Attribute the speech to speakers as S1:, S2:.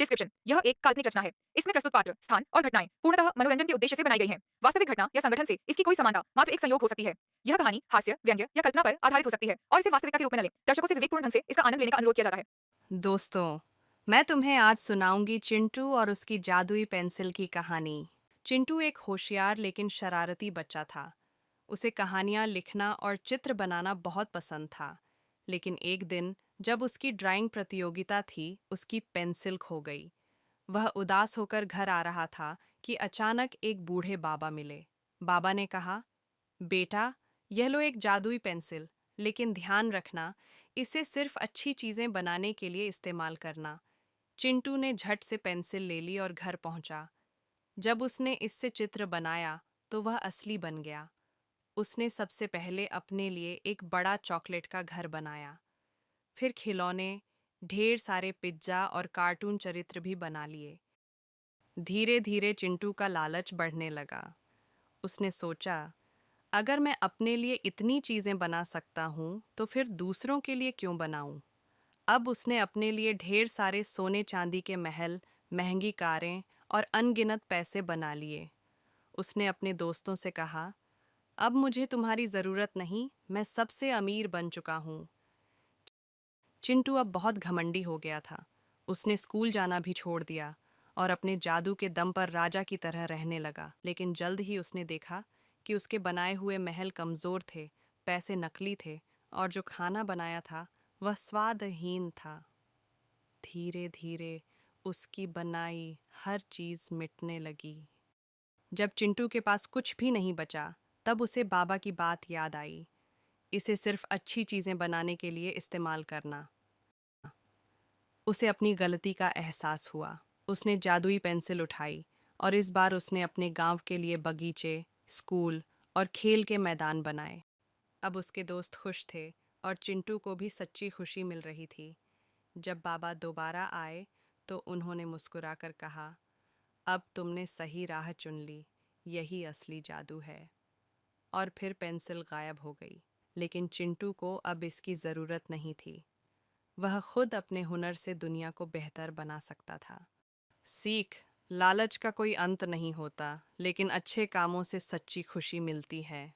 S1: Description. यह एक काल्पनिक रचना है। इसमें प्रस्तुत पात्र, स्थान और घटनाएं पूर्णतः मनोरंजन के उद्देश्य से बनाई गई हैं। वास्तविक घटना या संगठन से इसकी कोई समानता मात्र एक संयोग हो सकती है। यह कहानी हास्य, व्यंग्य या कल्पना पर आधारित हो सकती है और इसे वास्तविकता के रूप में न लें। दर्शकों से विवेकपूर्ण ढंग से इसका आनंद लेने का अनुरोध किया जाता है।
S2: दोस्तों, मैं तुम्हें आज सुनाऊंगी चिंटू और उसकी जादुई पेंसिल की कहानी। चिंटू एक होशियार लेकिन शरारती बच्चा था। उसे कहानियां लिखना और चित्र बनाना बहुत पसंद था। लेकिन एक दिन जब उसकी ड्राइंग प्रतियोगिता थी, उसकी पेंसिल खो गई। वह उदास होकर घर आ रहा था कि अचानक एक बूढ़े बाबा मिले। बाबा ने कहा, बेटा, यह लो एक जादुई पेंसिल, लेकिन ध्यान रखना, इसे सिर्फ अच्छी चीजें बनाने के लिए इस्तेमाल करना। चिंटू ने झट से पेंसिल ले ली और घर पहुंचा। जब उसने इससे चित्र बनाया तो वह असली बन गया। उसने सबसे पहले अपने लिए एक बड़ा चॉकलेट का घर बनाया। फिर खिलौने, ढेर सारे पिज्जा और कार्टून चरित्र भी बना लिए। धीरे धीरे चिंटू का लालच बढ़ने लगा। उसने सोचा, अगर मैं अपने लिए इतनी चीजें बना सकता हूँ तो फिर दूसरों के लिए क्यों बनाऊं? अब उसने अपने लिए ढेर सारे सोने चांदी के महल, महंगी कारें और अनगिनत पैसे बना लिए। उसने अपने दोस्तों से कहा, अब मुझे तुम्हारी जरूरत नहीं, मैं सबसे अमीर बन चुका हूँ। चिंटू अब बहुत घमंडी हो गया था। उसने स्कूल जाना भी छोड़ दिया और अपने जादू के दम पर राजा की तरह रहने लगा। लेकिन जल्द ही उसने देखा कि उसके बनाए हुए महल कमजोर थे, पैसे नकली थे और जो खाना बनाया था वह स्वादहीन था। धीरे धीरे उसकी बनाई हर चीज मिटने लगी। जब चिंटू के पास कुछ भी नहीं बचा, तब उसे बाबा की बात याद आई। इसे सिर्फ अच्छी चीजें बनाने के लिए इस्तेमाल करना। उसे अपनी गलती का एहसास हुआ। उसने जादुई पेंसिल उठाई और इस बार उसने अपने गांव के लिए बगीचे, स्कूल और खेल के मैदान बनाए। अब उसके दोस्त खुश थे और चिंटू को भी सच्ची खुशी मिल रही थी। जब बाबा दोबारा आए तो उन्होंने मुस्कुराकर कहा, अब तुमने सही राह चुन ली, यही असली जादू है। और फिर पेंसिल गायब हो गई। लेकिन चिंटू को अब इसकी ज़रूरत नहीं थी। वह खुद अपने हुनर से दुनिया को बेहतर बना सकता था। सीख, लालच का कोई अंत नहीं होता, लेकिन अच्छे कामों से सच्ची खुशी मिलती है।